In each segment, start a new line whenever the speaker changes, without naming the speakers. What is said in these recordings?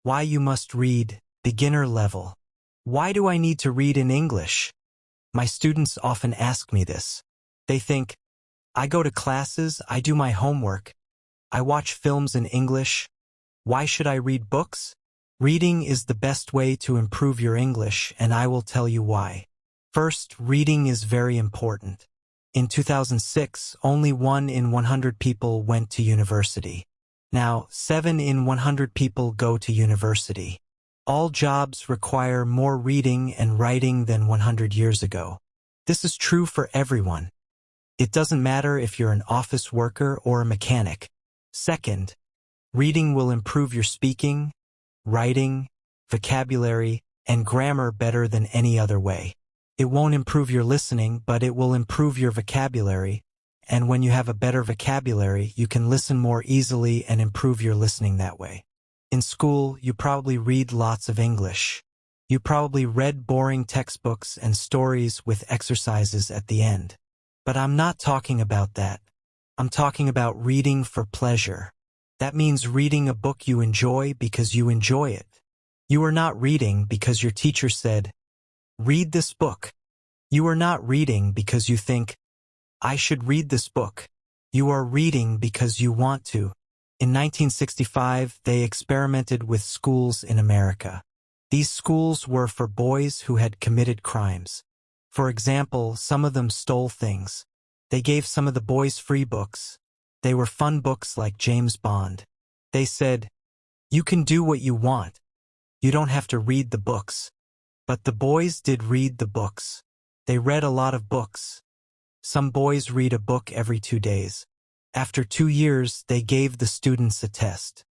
Why you must read, beginner level. Why do I need to read in English? My students often ask me this. They think, I go to classes, I do my homework, I watch films in English. Why should I read books? Reading is the best way to improve your English, and I will tell you why. First, reading is very important. In 2006, only 1 in 100 people went to university. Now, 7 in 100 people go to university. All jobs require more reading and writing than 100 years ago. This is true for everyone. It doesn't matter if you're an office worker or a mechanic. Second, reading will improve your speaking, writing, vocabulary, and grammar better than any other way. It won't improve your listening, but it will improve your vocabulary, and when you have a better vocabulary, you can listen more easily and improve your listening that way. In school, you probably read lots of English. You probably read boring textbooks and stories with exercises at the end. But I'm not talking about that. I'm talking about reading for pleasure. That means reading a book you enjoy because you enjoy it. You are not reading because your teacher said, read this book. You are not reading because you think, I should read this book. You are reading because you want to. In 1965, they experimented with schools in America. These schools were for boys who had committed crimes. For example, some of them stole things. They gave some of the boys free books. They were fun books like James Bond. They said, you can do what you want. You don't have to read the books. But the boys did read the books. They read a lot of books. Some boys read a book every 2 days. After 2 years, they gave the students a test.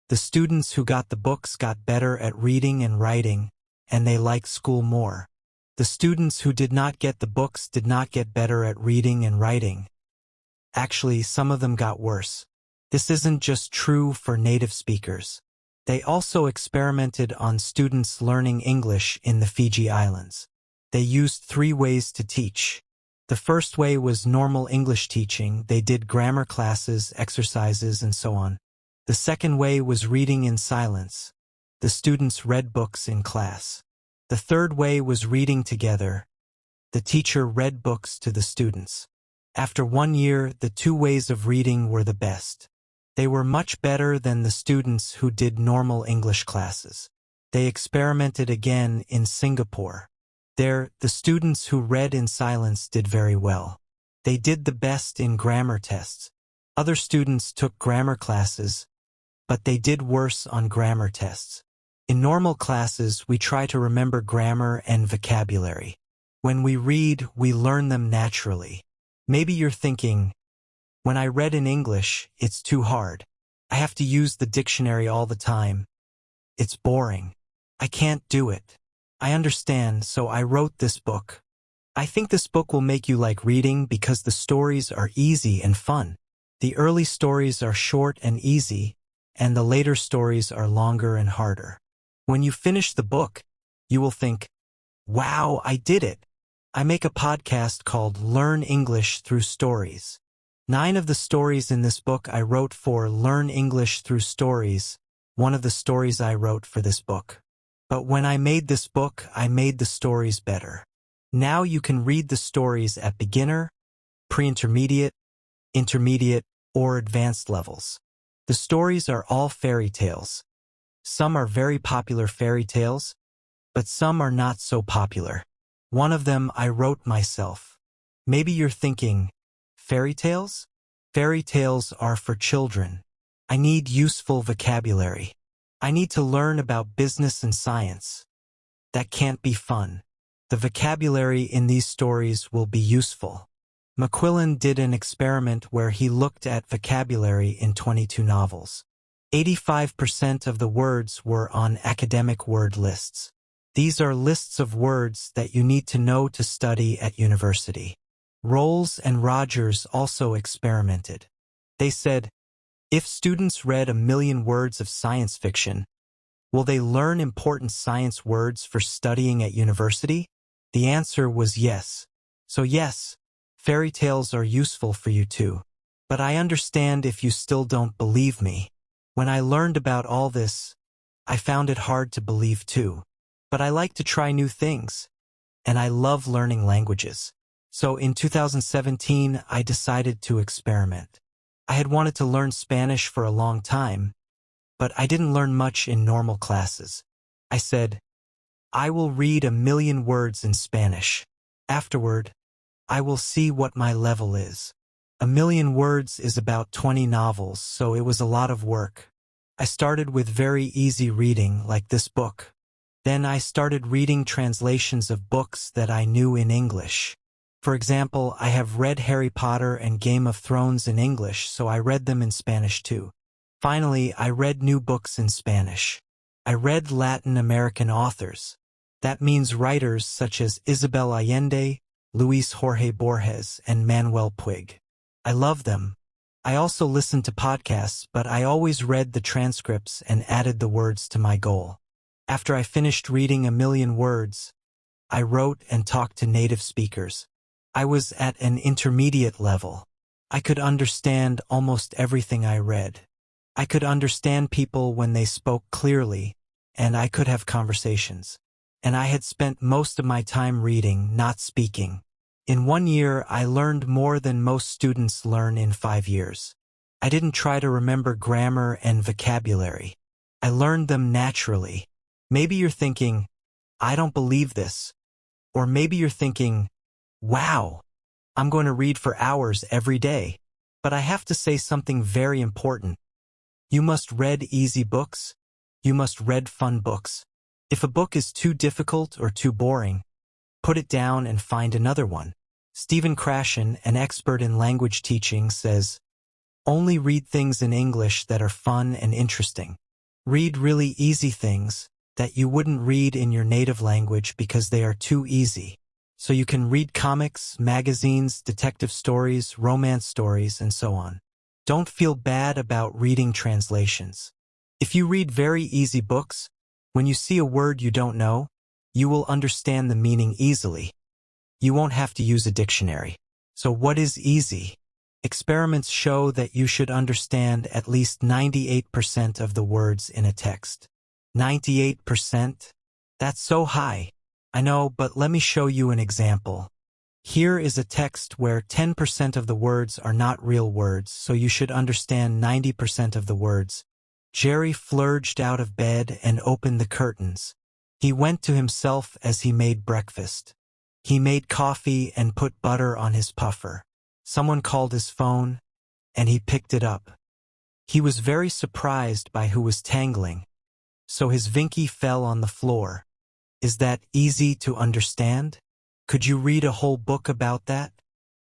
The students who got the books got better at reading and writing, and they liked school more. The students who did not get the books did not get better at reading and writing. Actually, some of them got worse. This isn't just true for native speakers. They also experimented on students learning English in the Fiji Islands. They used 3 ways to teach. The first way was normal English teaching. They did grammar classes, exercises, and so on. The second way was reading in silence. The students read books in class. The third way was reading together. The teacher read books to the students. After 1 year, the 2 ways of reading were the best. They were much better than the students who did normal English classes. They experimented again in Singapore. There, the students who read in silence did very well. They did the best in grammar tests. Other students took grammar classes, but they did worse on grammar tests. In normal classes, we try to remember grammar and vocabulary. When we read, we learn them naturally. Maybe you're thinking, when I read in English, it's too hard. I have to use the dictionary all the time. It's boring. I can't do it. I understand, so I wrote this book. I think this book will make you like reading because the stories are easy and fun. The early stories are short and easy, and the later stories are longer and harder. When you finish the book, you will think, wow, I did it. I make a podcast called Learn English Through Stories. 9 of the stories in this book I wrote for Learn English Through Stories, one of the stories I wrote for this book. But when I made this book, I made the stories better. Now you can read the stories at beginner, pre-intermediate, intermediate, or advanced levels. The stories are all fairy tales. Some are very popular fairy tales, but some are not so popular. One of them I wrote myself. Maybe you're thinking, fairy tales? Fairy tales are for children. I need useful vocabulary. I need to learn about business and science. That can't be fun. The vocabulary in these stories will be useful. McQuillan did an experiment where he looked at vocabulary in 22 novels. 85% of the words were on academic word lists. These are lists of words that you need to know to study at university. Rolls and Rogers also experimented. They said, if students read 1,000,000 words of science fiction, will they learn important science words for studying at university? The answer was yes. So yes, fairy tales are useful for you too. But I understand if you still don't believe me. When I learned about all this, I found it hard to believe too. But I like to try new things, and I love learning languages. So in 2017, I decided to experiment. I had wanted to learn Spanish for a long time, but I didn't learn much in normal classes. I said, I will read 1,000,000 words in Spanish. Afterward, I will see what my level is. 1,000,000 words is about 20 novels, so it was a lot of work. I started with very easy reading, like this book. Then I started reading translations of books that I knew in English. For example, I have read Harry Potter and Game of Thrones in English, so I read them in Spanish too. Finally, I read new books in Spanish. I read Latin American authors. That means writers such as Isabel Allende, Luis Jorge Borges, and Manuel Puig. I love them. I also listened to podcasts, but I always read the transcripts and added the words to my goal. After I finished reading 1,000,000 words, I wrote and talked to native speakers. I was at an intermediate level. I could understand almost everything I read. I could understand people when they spoke clearly, and I could have conversations. And I had spent most of my time reading, not speaking. In 1 year, I learned more than most students learn in 5 years. I didn't try to remember grammar and vocabulary. I learned them naturally. Maybe you're thinking, I don't believe this. Or maybe you're thinking, wow, I'm going to read for hours every day. But I have to say something very important. You must read easy books. You must read fun books. If a book is too difficult or too boring, put it down and find another one. Stephen Krashen, an expert in language teaching, says, only read things in English that are fun and interesting. Read really easy things that you wouldn't read in your native language because they are too easy. So you can read comics, magazines, detective stories, romance stories, and so on. Don't feel bad about reading translations. If you read very easy books, when you see a word you don't know, you will understand the meaning easily. You won't have to use a dictionary. So what is easy? Experiments show that you should understand at least 98% of the words in a text. 98%? That's so high. I know, but let me show you an example. Here is a text where 10% of the words are not real words, so you should understand 90% of the words. Jerry flurried out of bed and opened the curtains. He went to himself as he made breakfast. He made coffee and put butter on his puffer. Someone called his phone, and he picked it up. He was very surprised by who was tangling, so his Vinky fell on the floor. Is that easy to understand? Could you read a whole book about that?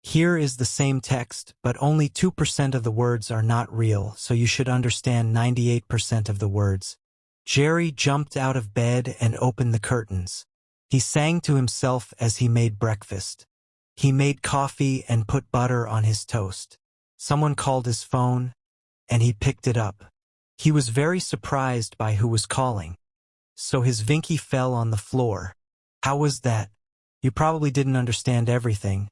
Here is the same text, but only 2% of the words are not real, so you should understand 98% of the words. Jerry jumped out of bed and opened the curtains. He sang to himself as he made breakfast. He made coffee and put butter on his toast. Someone called his phone, and he picked it up. He was very surprised by who was calling, so his Vinky fell on the floor. How was that? You probably didn't understand everything,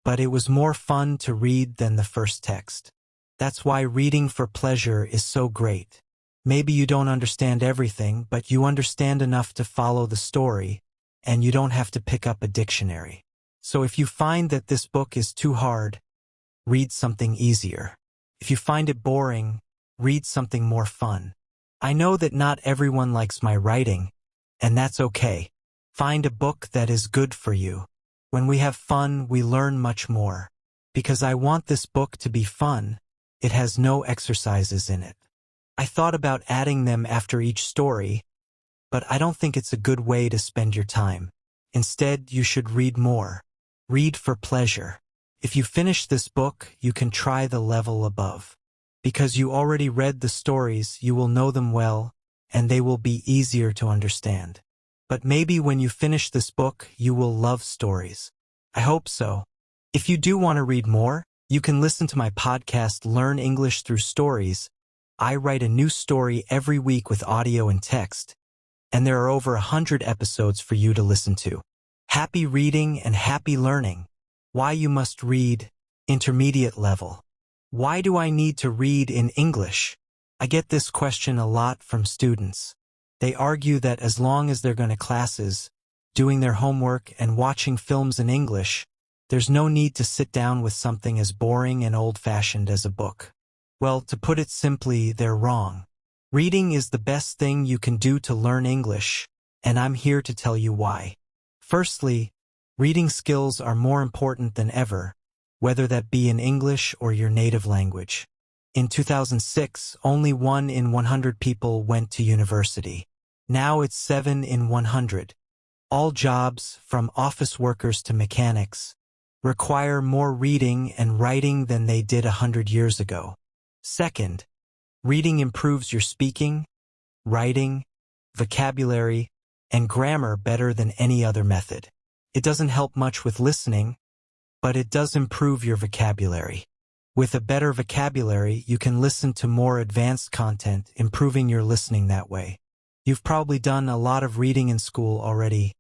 but it was more fun to read than the first text. That's why reading for pleasure is so great. Maybe you don't understand everything, but you understand enough to follow the story, and you don't have to pick up a dictionary. So if you find that this book is too hard, read something easier. If you find it boring, read something more fun. I know that not everyone likes my writing, and that's okay. Find a book that is good for you. When we have fun, we learn much more. Because I want this book to be fun, it has no exercises in it. I thought about adding them after each story, but I don't think it's a good way to spend your time. Instead, you should read more. Read for pleasure. If you finish this book, you can try the level above. Because you already read the stories, you will know them well, and they will be easier to understand. But maybe when you finish this book, you will love stories. I hope so. If you do want to read more, you can listen to my podcast, Learn English Through Stories. I write a new story every week with audio and text, and there are over 100 episodes for you to listen to. Happy reading and happy learning. Why you must read, intermediate level. Why do I need to read in English? I get this question a lot from students. They argue that as long as they're going to classes, doing their homework and watching films in English, there's no need to sit down with something as boring and old-fashioned as a book. Well, to put it simply, they're wrong. Reading is the best thing you can do to learn English, and I'm here to tell you why. Firstly, reading skills are more important than ever, whether that be in English or your native language. In 2006, only 1 in 100 people went to university. Now it's 7 in 100. All jobs, from office workers to mechanics, require more reading and writing than they did 100 years ago. Second, reading improves your speaking, writing, vocabulary, and grammar better than any other method. It doesn't help much with listening, but it does improve your vocabulary. With a better vocabulary, you can listen to more advanced content, improving your listening that way. You've probably done a lot of reading in school already.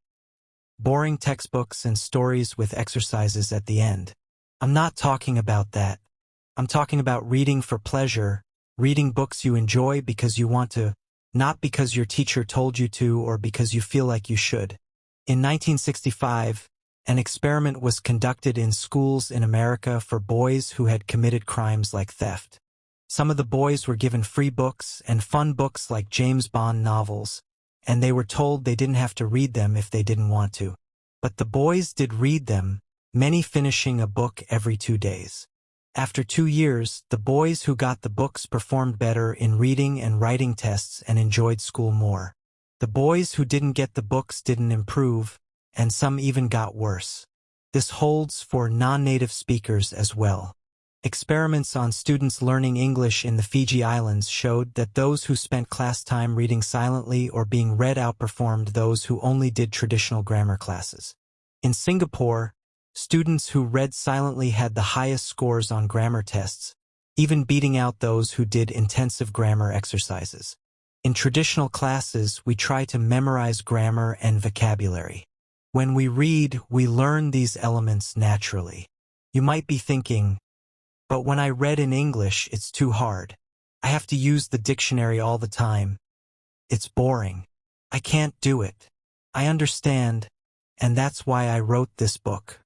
Boring textbooks and stories with exercises at the end. I'm not talking about that. I'm talking about reading for pleasure, reading books you enjoy because you want to, not because your teacher told you to or because you feel like you should. In 1965, an experiment was conducted in schools in America for boys who had committed crimes like theft. Some of the boys were given free books and fun books like James Bond novels, and they were told they didn't have to read them if they didn't want to. But the boys did read them, many finishing a book every 2 days. After 2 years, the boys who got the books performed better in reading and writing tests and enjoyed school more. The boys who didn't get the books didn't improve, and some even got worse. This holds for non-native speakers as well. Experiments on students learning English in the Fiji Islands showed that those who spent class time reading silently or being read outperformed those who only did traditional grammar classes. In Singapore, students who read silently had the highest scores on grammar tests, even beating out those who did intensive grammar exercises. In traditional classes, we try to memorize grammar and vocabulary. When we read, we learn these elements naturally. You might be thinking, but when I read in English, it's too hard. I have to use the dictionary all the time. It's boring. I can't do it. I understand, and that's why I wrote this book.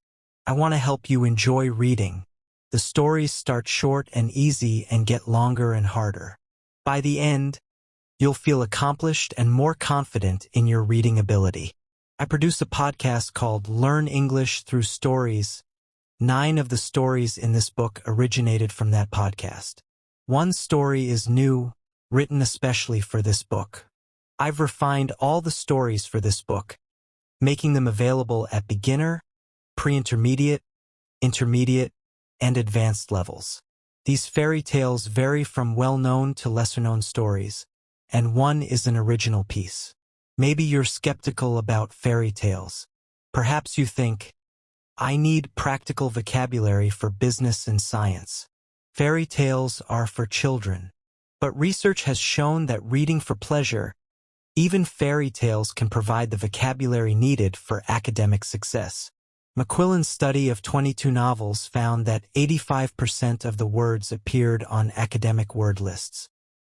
I want to help you enjoy reading. The stories start short and easy and get longer and harder. By the end, you'll feel accomplished and more confident in your reading ability. I produce a podcast called Learn English Through Stories. 9 of the stories in this book originated from that podcast. One story is new, written especially for this book. I've refined all the stories for this book, making them available at beginner, pre-intermediate, intermediate, and advanced levels. These fairy tales vary from well-known to lesser-known stories, and one is an original piece. Maybe you're skeptical about fairy tales. Perhaps you think, I need practical vocabulary for business and science. Fairy tales are for children. But research has shown that reading for pleasure, even fairy tales can provide the vocabulary needed for academic success. McQuillan's study of 22 novels found that 85% of the words appeared on academic word lists.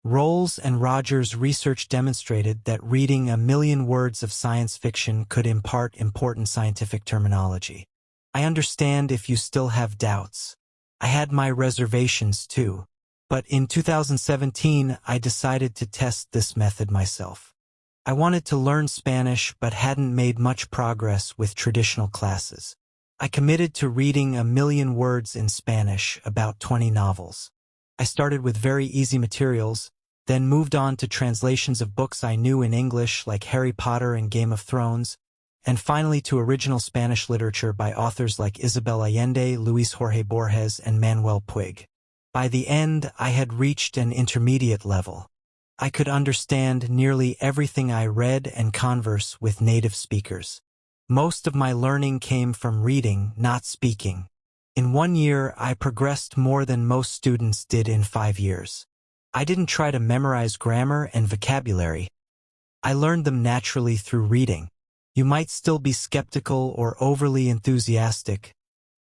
Rolls and Rogers' research demonstrated that reading 1,000,000 words of science fiction could impart important scientific terminology. I understand if you still have doubts. I had my reservations too. But in 2017, I decided to test this method myself. I wanted to learn Spanish but hadn't made much progress with traditional classes. I committed to reading 1,000,000 words in Spanish, about 20 novels. I started with very easy materials, then moved on to translations of books I knew in English like Harry Potter and Game of Thrones, and finally to original Spanish literature by authors like Isabel Allende, Luis Jorge Borges, and Manuel Puig. By the end, I had reached an intermediate level. I could understand nearly everything I read and converse with native speakers. Most of my learning came from reading, not speaking. In 1 year, I progressed more than most students did in 5 years. I didn't try to memorize grammar and vocabulary. I learned them naturally through reading. You might still be skeptical or overly enthusiastic,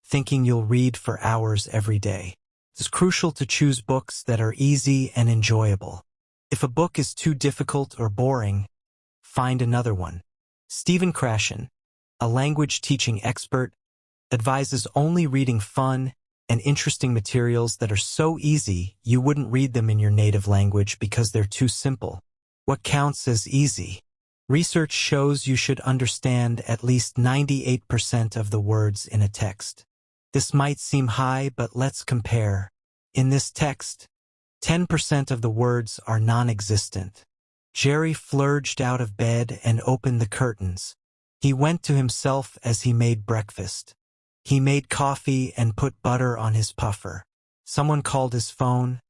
thinking you'll read for hours every day. It's crucial to choose books that are easy and enjoyable. If a book is too difficult or boring, find another one. Stephen Krashen, a language teaching expert, advises only reading fun and interesting materials that are so easy you wouldn't read them in your native language because they're too simple. What counts as easy? Research shows you should understand at least 98% of the words in a text. This might seem high, but let's compare. In this text, 10% of the words are non-existent. Jerry flurried out of bed and opened the curtains. He went to himself as he made breakfast. He made coffee and put butter on his puffer. Someone called his phone,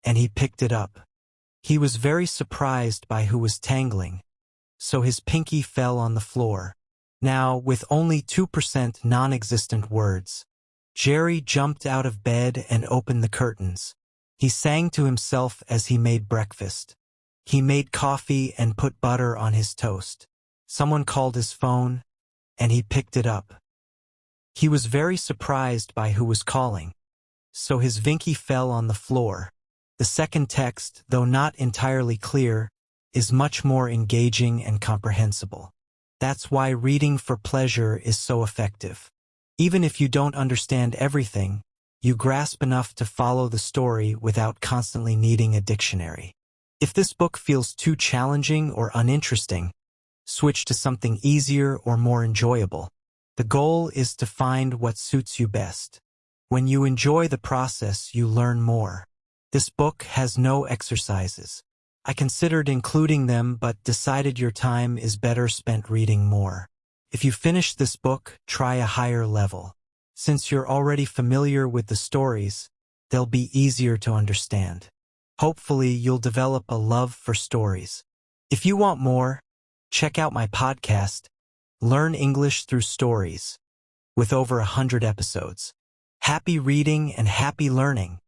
and he picked it up. He was very surprised by who was tangling, so his pinky fell on the floor. Now, with only 2% non-existent words, Jerry jumped out of bed and opened the curtains. He sang to himself as he made breakfast. He made coffee and put butter on his toast. Someone called his phone, and he picked it up. He was very surprised by who was calling, so his pinky fell on the floor. The second text, though not entirely clear, is much more engaging and comprehensible. That's why reading for pleasure is so effective. Even if you don't understand everything, you grasp enough to follow the story without constantly needing a dictionary. If this book feels too challenging or uninteresting, switch to something easier or more enjoyable. The goal is to find what suits you best. When you enjoy the process, you learn more. This book has no exercises. I considered including them but decided your time is better spent reading more. If you finish this book, try a higher level. Since you're already familiar with the stories, they'll be easier to understand. Hopefully, you'll develop a love for stories. If you want more, check out my podcast, Learn English Through Stories, with over 100 episodes. Happy reading and happy learning!